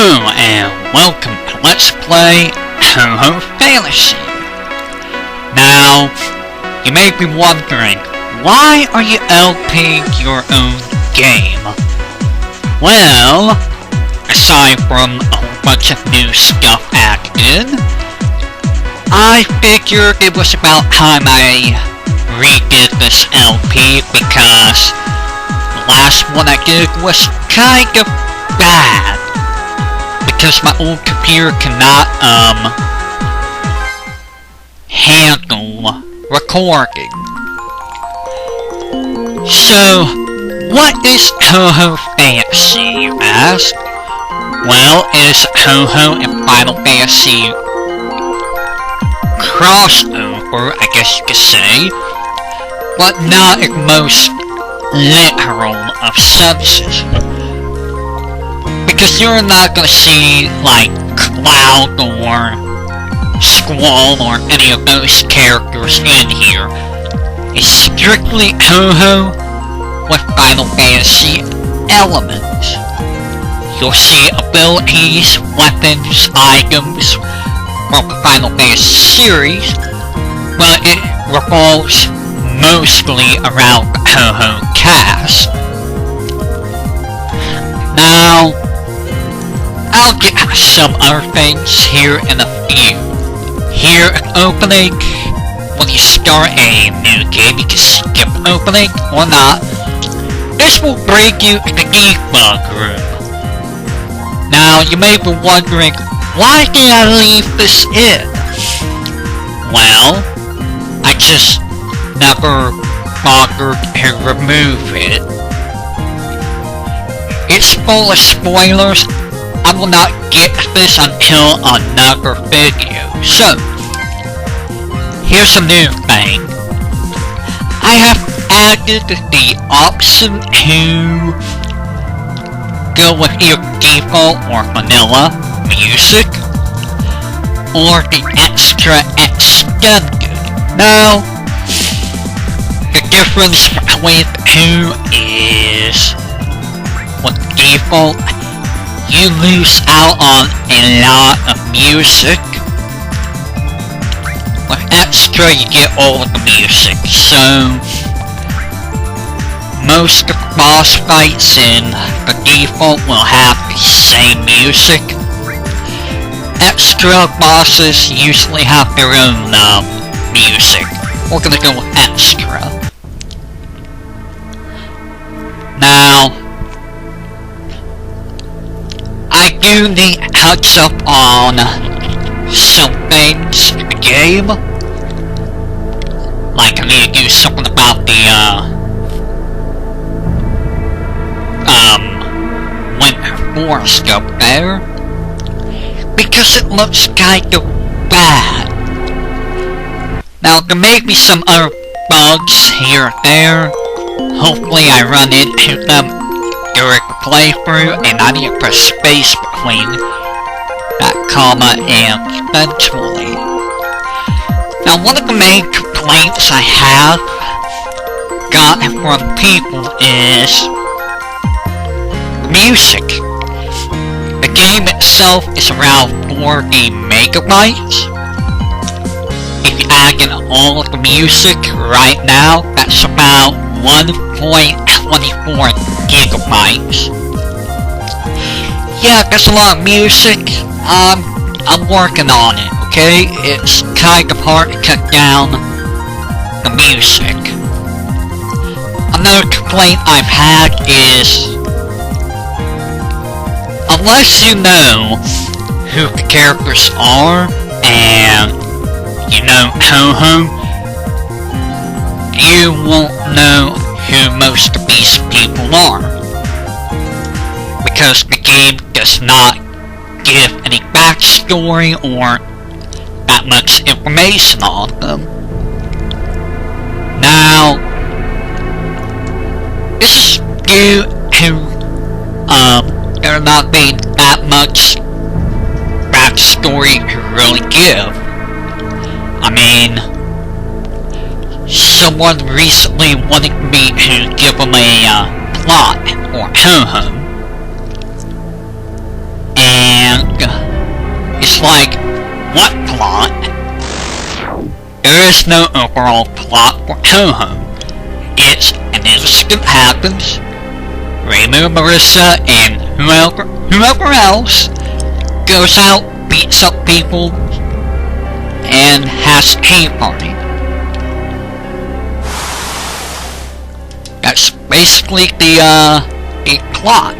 Hello and welcome to Let's Play Touhou Fantasy. Now, you may be wondering, why are you LPing your own game? Well, aside from a whole bunch of new stuff added, I figured it was about time I redid this LP because the last one I did was kind of bad. Because my old computer cannot, handle recording. So, what is Touhou Fantasy, you ask? Well, it is Touhou and Final Fantasy crossover, I guess you could say, but not in most literal of senses. Because you're not gonna see, like, Cloud or Squall or any of those characters in here. It's strictly Touhou with Final Fantasy elements. You'll see abilities, weapons, items from the Final Fantasy series, but it revolves mostly around the Touhou cast. Now, I'll get some other things here in a few. Here at opening, when you start a new game, you can skip opening or not. This will bring you to the debug room. Now, you may be wondering, why did I leave this in? Well, I just never bothered to remove it. It's full of spoilers. I will not get to this until another video. So, here's a new thing. I have added the option to go with either default or vanilla music, or the extra extended. Now, the difference between the two is, with default, you lose out on a lot of music. With extra, you get all of the music. So, most of the boss fights in the default will have the same music. Extra bosses usually have their own music. We're gonna go with extra. Now, I do need heads up on some things in the game. Like I need to do something about the winter forest up there. Because it looks kind of bad. Now there may be some other bugs here and there. Hopefully I run into them during the playthrough, and I need to press space between that comma and eventually. Now, one of the main complaints I have gotten from people is the music. The game itself is around 40 megabytes. If you add in all of the music right now, that's about 1.24 gigabytes. Yeah, that's a lot of music. I'm working on it, okay? It's kind of hard to cut down the music. Another complaint I've had is, unless you know who the characters are, and you know Touhou, you won't know who most of these people are. Because the game does not give any backstory or that much information on them. Now, this is due to there not being that much backstory to really give. I mean, someone recently wanted me to give them a plot for Touhou, and It's like, what plot? There is no overall plot for Touhou. It's an incident happens, Raymond, Marissa, and whoever else goes out, beats up people, and has a tea party. That's basically the plot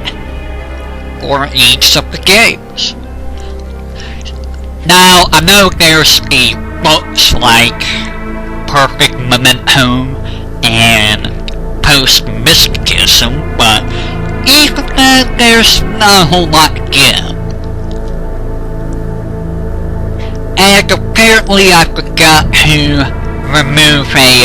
for each of the games. Now, I know there's the books like Perfect Memento and Post-Mysticism, but even then, there's not a whole lot to give. And apparently I forgot to remove a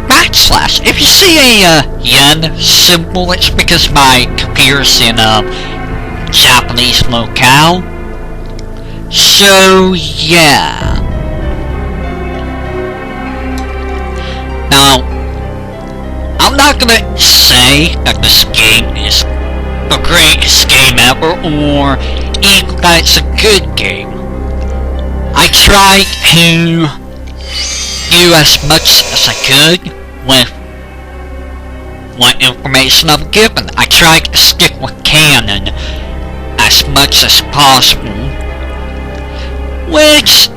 backslash. If you see a yen symbol, it's because my computer's in Japanese locale. So yeah. Now, I'm not gonna say that this game is the greatest game ever, or even that it's a good game. I tried to do as much as I could with what information I'm given. I tried to stick with canon as much as possible, which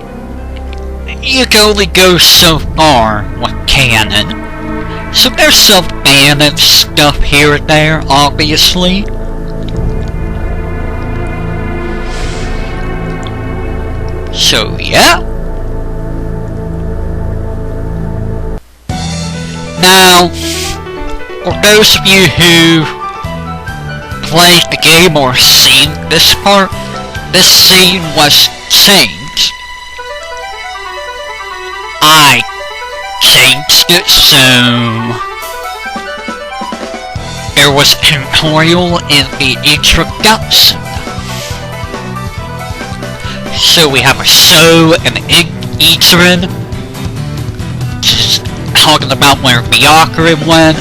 you can only go so far with canon. So there's some canon stuff here and there, obviously. So yeah. Now, for those of you who played the game or seen this part, this scene was changed. I changed it so there was a tutorial in the introduction. So we have a show and Ichirin just talking about where Hakurei went.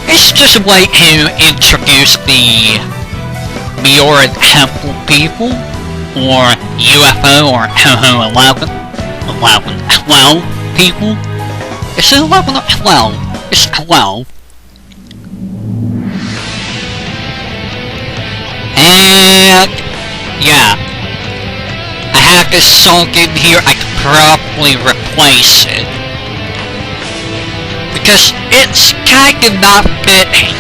It's just a way to introduce the Miura Temple people, or UFO, or Touhou 11, 12 people. Is it 11 or 12? It's 12. And yeah, I have this song in here. I could probably replace it because it's kind of not fitting.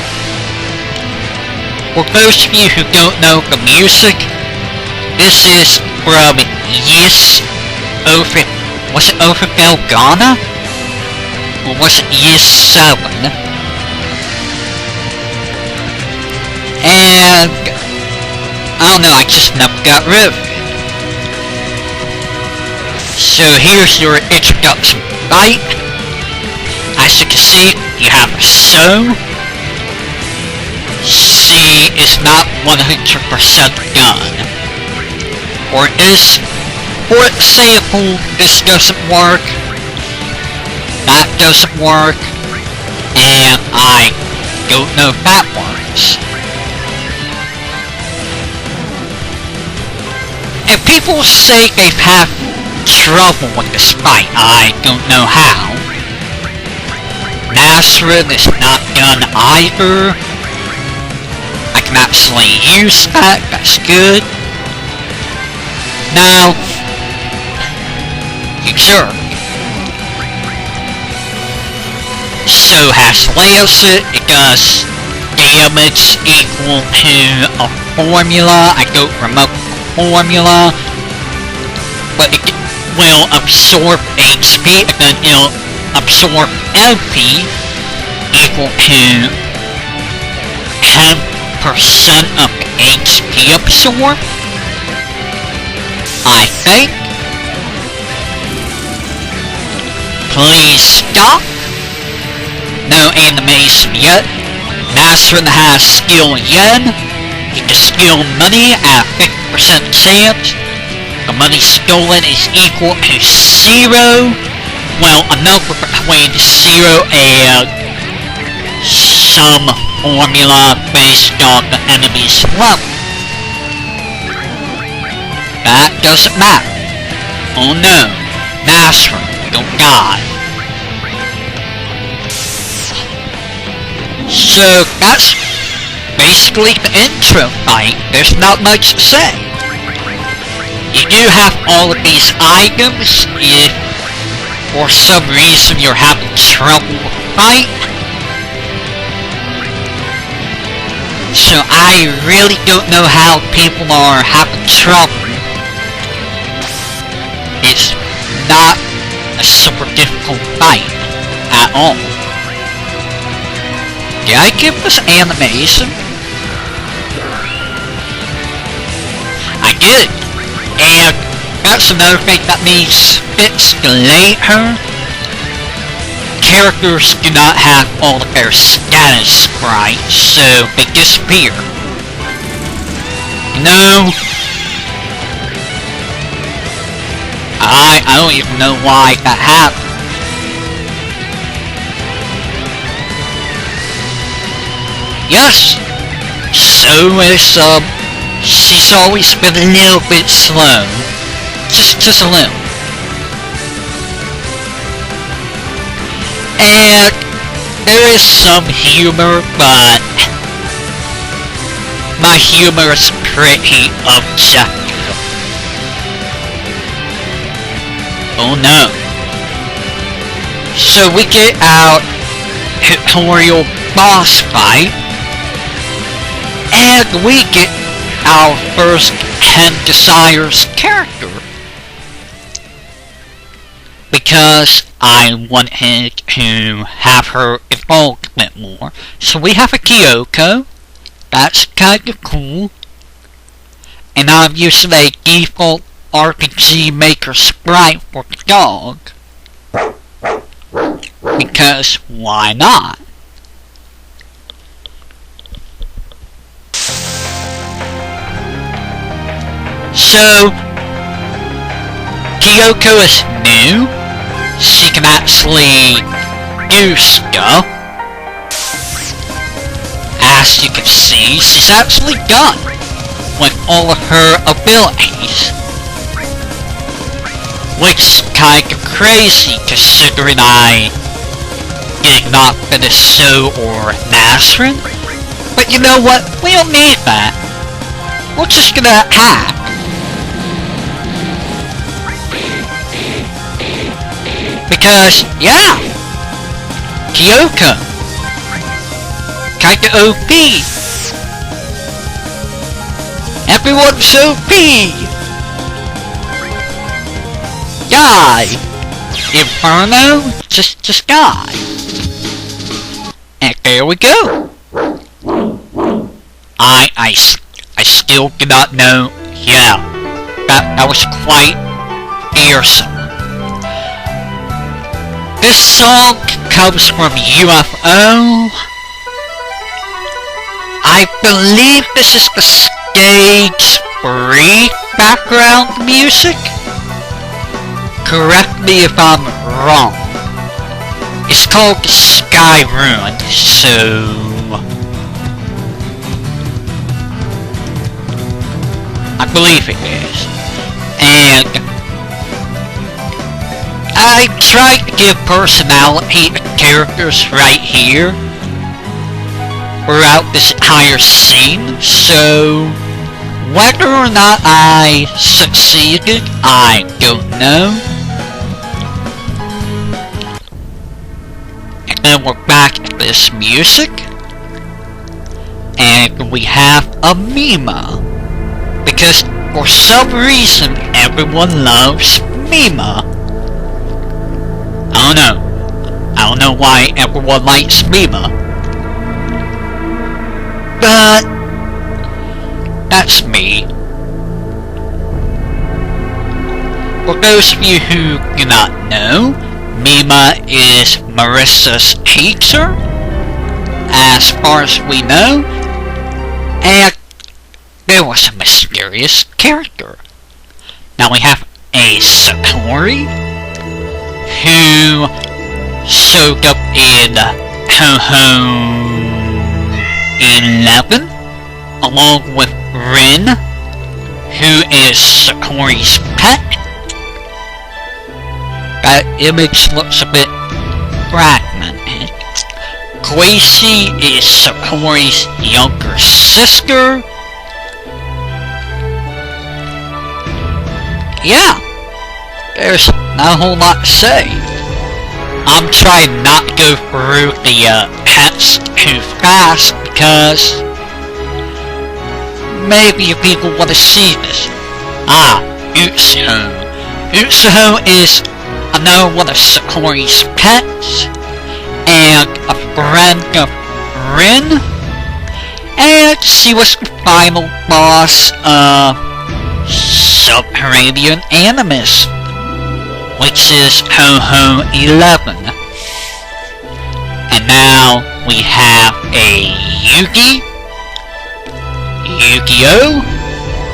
For those of you who don't know the music, this is from was it Overfell Ghana? Or was it Yes 7? And I don't know, I just never got rid of it. So here's your introduction fight. As you can see, you have a show. She is not 100% done. For example, this doesn't work, that doesn't work, and I don't know if that works. And people say they've had trouble with this fight. I don't know how. Nasrin is not done either. I can actually use that, that's good. Now, exert. So has Lancet, it does damage equal to a formula. I don't remember the formula, but it will absorb HP, and then it'll absorb MP equal to 10% of the HP absorbed, I think. Please stop. No animation yet. Nasrin has skill yen. You can steal money at 50% chance. The money stolen is equal to 0. Well, a number between 0 and some formula based on the enemy's level. That doesn't matter. Oh no, Nasrin, your god. So that's basically the intro fight. There's not much to say. You do have all of these items if for some reason you're having trouble with the fight. So I really don't know how people are having trouble. It's not a super difficult fight at all. Did I give this animation? I did. And that's another thing that needs fixed later. Characters do not have all of their status sprites, so they disappear. No. I don't even know why that happened. Yes. So is, she's always been a little bit slow. Just a little. And there is some humor, but my humor is pretty objective. Oh no. So we get our tutorial boss fight, and we get our first 10 Desires character. Because I wanted to have her evolve a bit more. So we have a Kyoko. That's kinda cool. And I'm using a default RPG Maker sprite for the dog. Because why not? So Kyoko is new. She can actually do stuff. As you can see, she's actually done with all of her abilities. Which is kinda crazy considering I did not finish So or Nasrin. But you know what? We don't need that. We're just gonna hack. Because, yeah, Kyoko, kinda OP. Everyone's OP. Die. Inferno, just die. And there we go. I still do not know. Yeah, that was quite fearsome. This song comes from UFO. I believe this is the stage 3 background music. Correct me if I'm wrong. It's called Sky Ruin, so I believe it is. And I tried to give personality to characters right here throughout this entire scene, so whether or not I succeeded, I don't know. And then we're back at this music, and we have a Mima, because for some reason everyone loves Mima. I don't know why everyone likes Mima. But that's me. For those of you who do not know, Mima is Marissa's teacher, as far as we know, and there was a mysterious character. Now we have a Satori, who showed up in Touhou 11, along with Rin, who is Sakurei's pet. That image looks a bit fragmented. Koichi is Sakurei's younger sister. Yeah, there's not a whole lot to say. I'm trying not to go through the pets too fast because maybe people want to see this. Utsuho. Utsuho is another one of Sakurei's pets, and a friend of Rin, and she was the final boss of Subterranean Animus, which is Touhou 11. And now we have a Yu-Gi-Oh!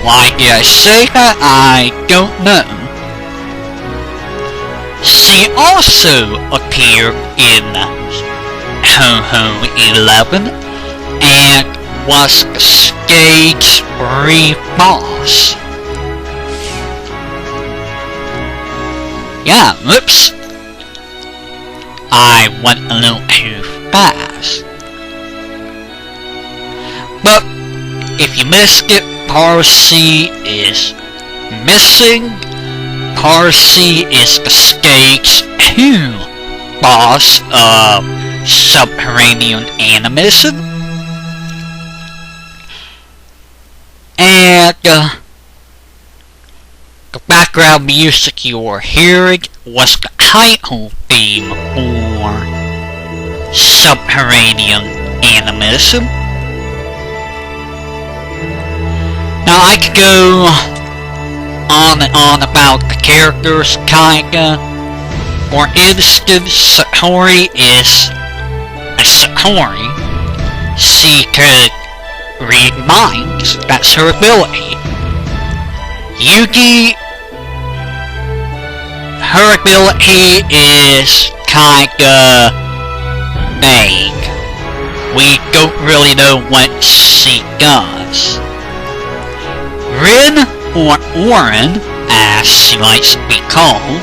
Why did I say that? I don't know. She also appeared in Touhou 11 and was a stage 3 boss. Yeah, whoops. I went a little too fast. But if you missed it, Parsi is missing. Parsi is the stage 2 boss of Subterranean Animation. And the background music you are hearing was the title theme for Subterranean Animation. Now I could go on and on about the characters, kinda. For instance, Satori is a Satori. She could read minds, that's her ability. Yugi, her ability is kinda vague. We don't really know what she does. Rin, or Orin, as she likes to be called,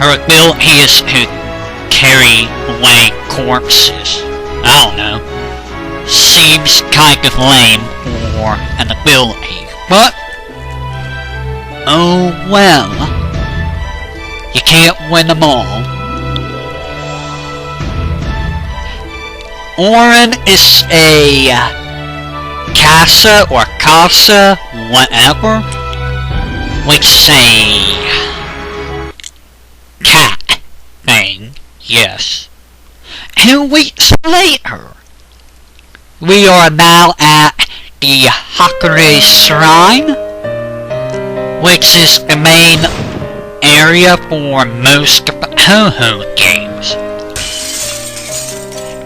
her ability is to carry away corpses. I don't know. Seems kind of lame for an ability, but oh well. You can't win them all. Orin is a Casa or Casa, whatever, which is a cat thing, yes. 2 weeks later, we are now at the Hakurei Shrine, which is the main area for most of the Touhou games.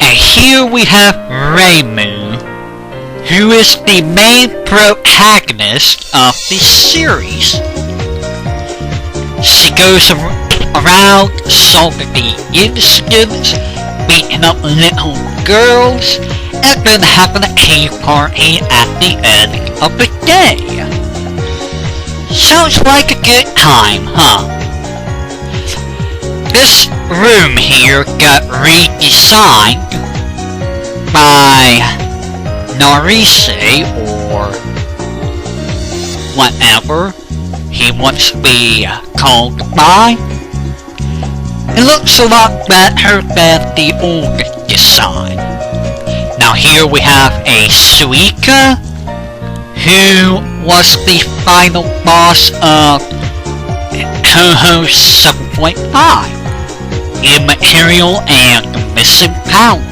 And here we have Reimu, who is the main protagonist of the series. She goes around solving the incidents, beating up little girls, and then having a tea party at the end of the day. Sounds like a good time, huh? This room here got redesigned by Narise, or whatever he wants to be called by. It looks a lot better than the old design. Now here we have a Suika, who was the final boss of Touhou 7.5, Immaterial and Missing Power.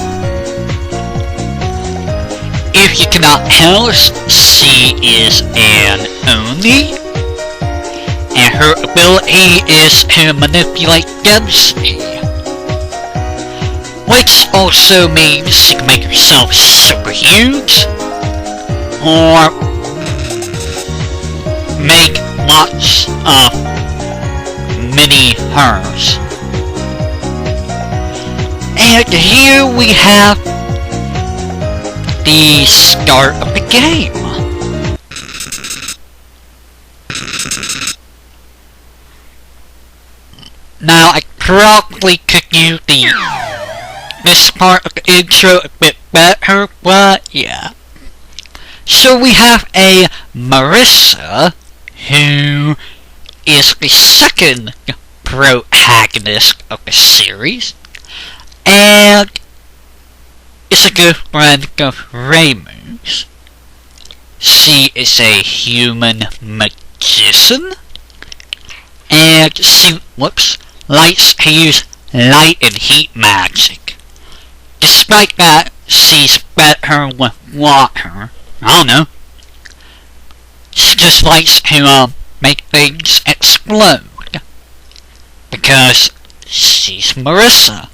If you cannot tell, she is an Oni, and her ability is to manipulate density, which also means she can make herself super huge, or make lots of mini hers. And here we have the start of the game. Now, I probably could use this part of the intro a bit better, but yeah. So we have a Marissa, who is the second protagonist of the series, and is a good friend of Raymond's. She is a human magician, and she, likes to use light and heat magic. Despite that, she's better with water. I don't know. She just likes to, make things explode. Because she's Marissa.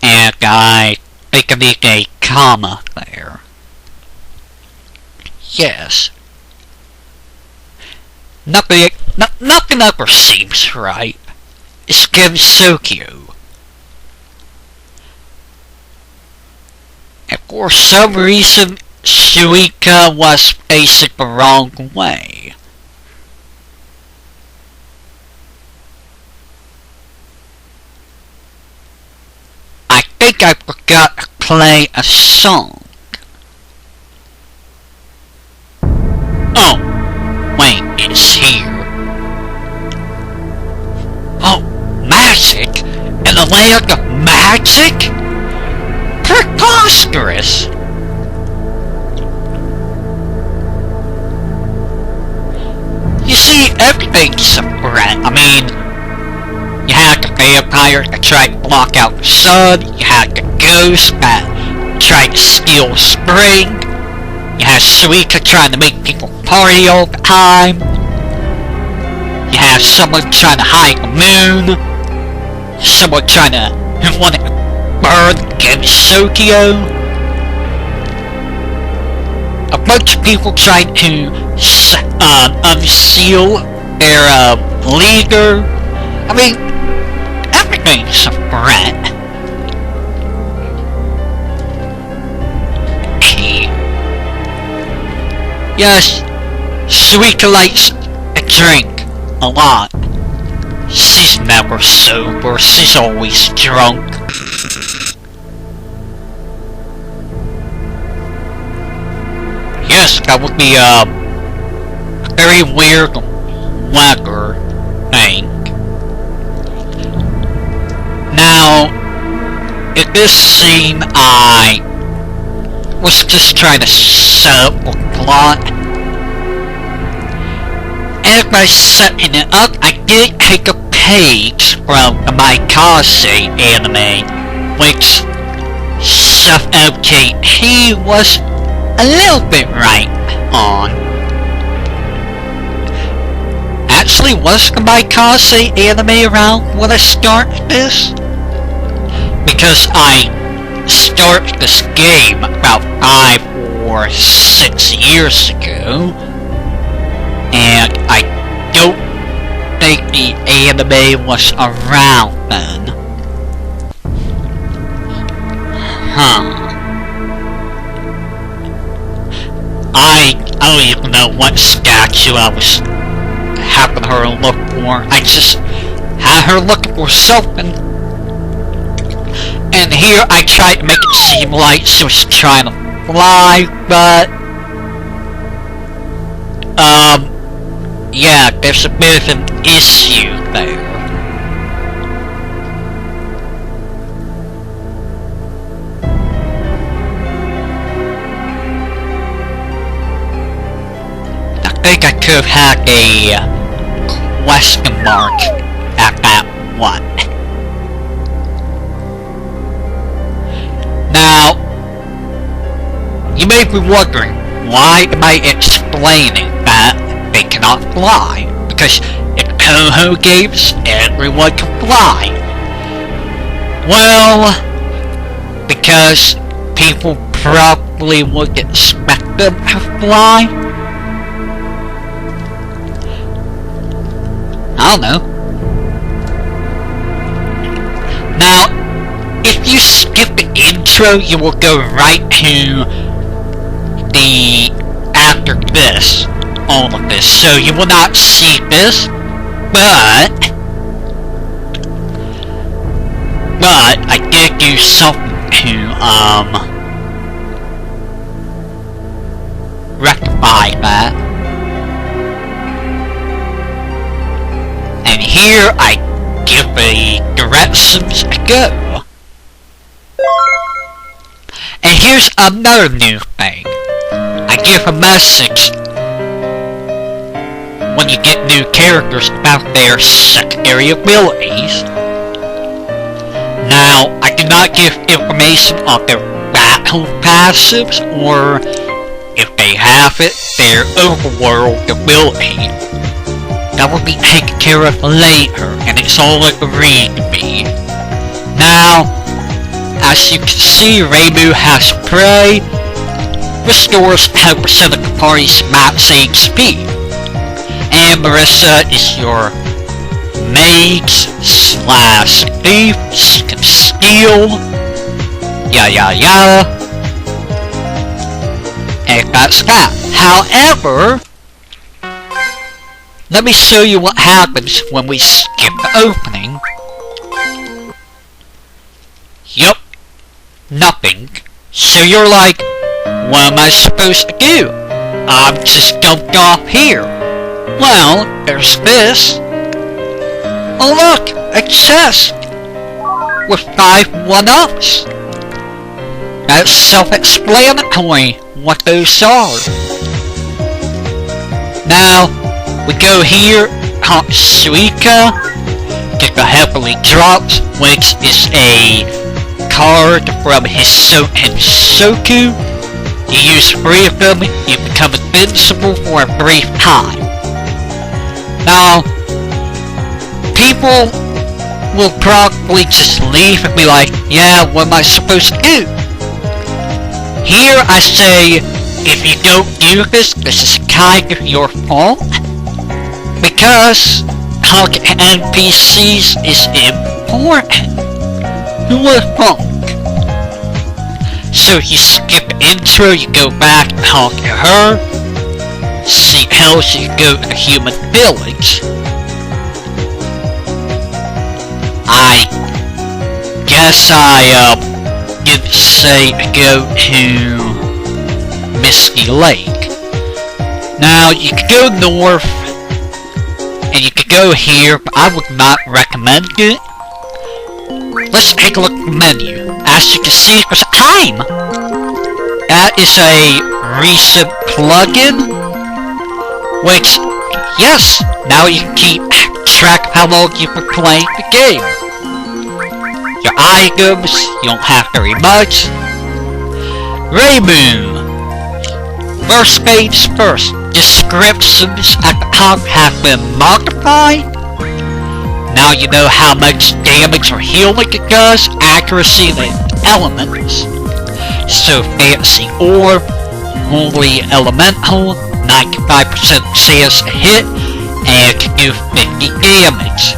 And I think I need a comma there. Yes. Nothing ever seems right. It's Gensokyo. And for some reason, Shuika was facing the wrong way. I think I forgot to play a song. Oh, wait, it's here. Oh, magic? In the land of magic? Preposterous! You see, everything's a threat. I mean, you had the vampire that tried to block out the sun, you had the ghost that tried to steal spring, you had Suika trying to make people party all the time, you had someone trying to hide the moon, someone trying to who wanted to burn Gensokyo, a bunch of people trying to unseal their leader. I mean, everything's a threat. Yes, Suika likes to drink a lot. She's never sober, she's always drunk. Yes, that would be a very weird weather thing. Now, in this scene, I was just trying to set up a plot. And by setting it up, I did take a page from the Maikase anime, which ChefMKT was a little bit right on. Actually, was the Maikase anime around when I started this? Because I started this game about 5 or 6 years ago, and I don't think the anime was around then. I don't even know what statue I was having her look for. I just had her looking for something. And here I tried to make it seem like she was trying to fly, but yeah, there's a bit of an issue there. I think I could have had a question mark at that one. Now, you may be wondering, why am I explaining that they cannot fly? Because in Touhou games, everyone can fly. Well, because people probably would expect them to fly. I don't know. Now, if you skip the intro, you will go right to the after this, all of this. So you will not see this, But I did do something to rectify that. And here I give the directions a go. And here's another new thing. I give a message when you get new characters about their secondary abilities. Now, I do not give information on their battle passives or, if they have it, their overworld ability. That will be taken care of later, and it's all agreed to be. Now, as you can see, Reimu has Prey, restores 10% of the party's max HP. And Marissa is your mage slash thief, she can steal, yada. And that's that. However, let me show you what happens when we skip the opening. Yup, nothing. So you're like, what am I supposed to do? I'm just dumped off here. Well, there's this. Oh look, a chest with 5 1-ups. That's self-explanatory what those are. Now, we go here, Hatsuika, get the heavily dropped, which is a card from Hiso and Soku. You use 3 of them, you become invincible for a brief time. Now, people will probably just leave and be like, yeah, what am I supposed to do? Here I say, if you don't do this, this is kind of your fault. Because talking to NPCs is important. Who would have thought? So you skip the intro, you go back and talk to her. She tells you to go to the human village. I guess I didn't say to go to Misty Lake. Now you could go north and you could go here, but I would not recommend it. Let's take a look at the menu. As you can see, there's a time! That is a recent plugin, which, yes, now you can keep track of how long you've been playing the game. Your items, you don't have very much. Reimu. First things first, descriptions at the top have been modified. Now you know how much damage or healing it does, accuracy and elements. So fancy orb, holy elemental, 95% chance to hit, and can do 50 damage.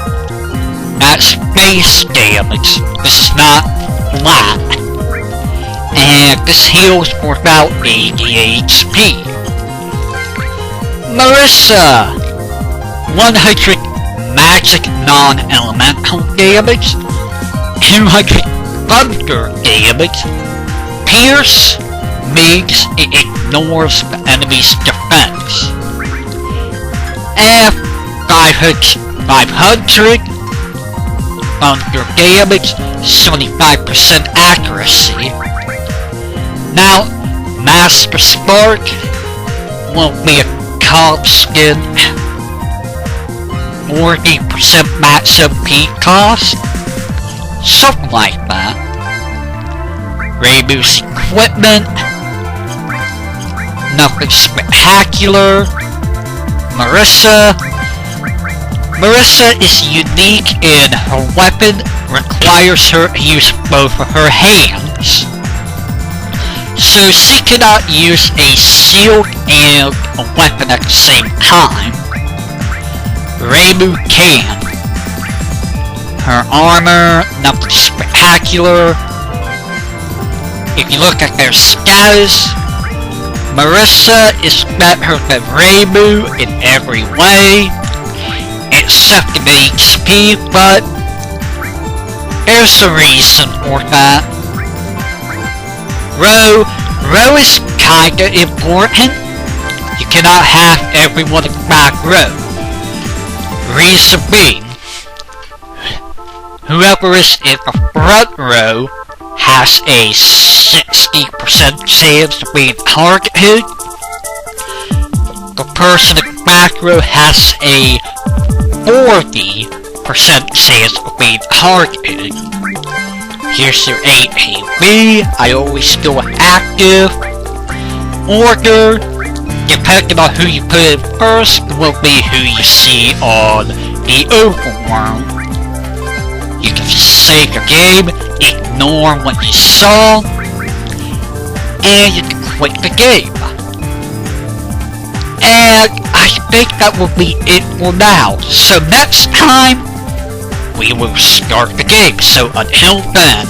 That's base damage, this is not flat. And this heals for about 80 HP. Marissa! 100 magic non-elemental damage, 200 thunder damage, pierce means it ignores the enemy's defense, and 500 thunder damage, 75% accuracy. Now, Master Spark will be a comp skin, 40% max MP cost, something like that. Reimu's equipment, nothing spectacular. Marissa is unique in her weapon requires her to use both of her hands. So she cannot use a shield and a weapon at the same time. Reimu can. Her armor, nothing spectacular. If you look at their status, Marissa is better than Reimu in every way, it's 7 HP, but there's a reason for that. Row is kinda important. You cannot have everyone in the back row. Reason being, whoever is in the front row has a 60% chance of being targeted. The person in the back row has a 40% chance of being targeted. Here's your AAB. I always do an active order. Depending on who you put in first will be who you see on the overworld. You can save your game, ignore what you saw, and you can quit the game. And I think that will be it for now. So next time, we will start the game. So until then,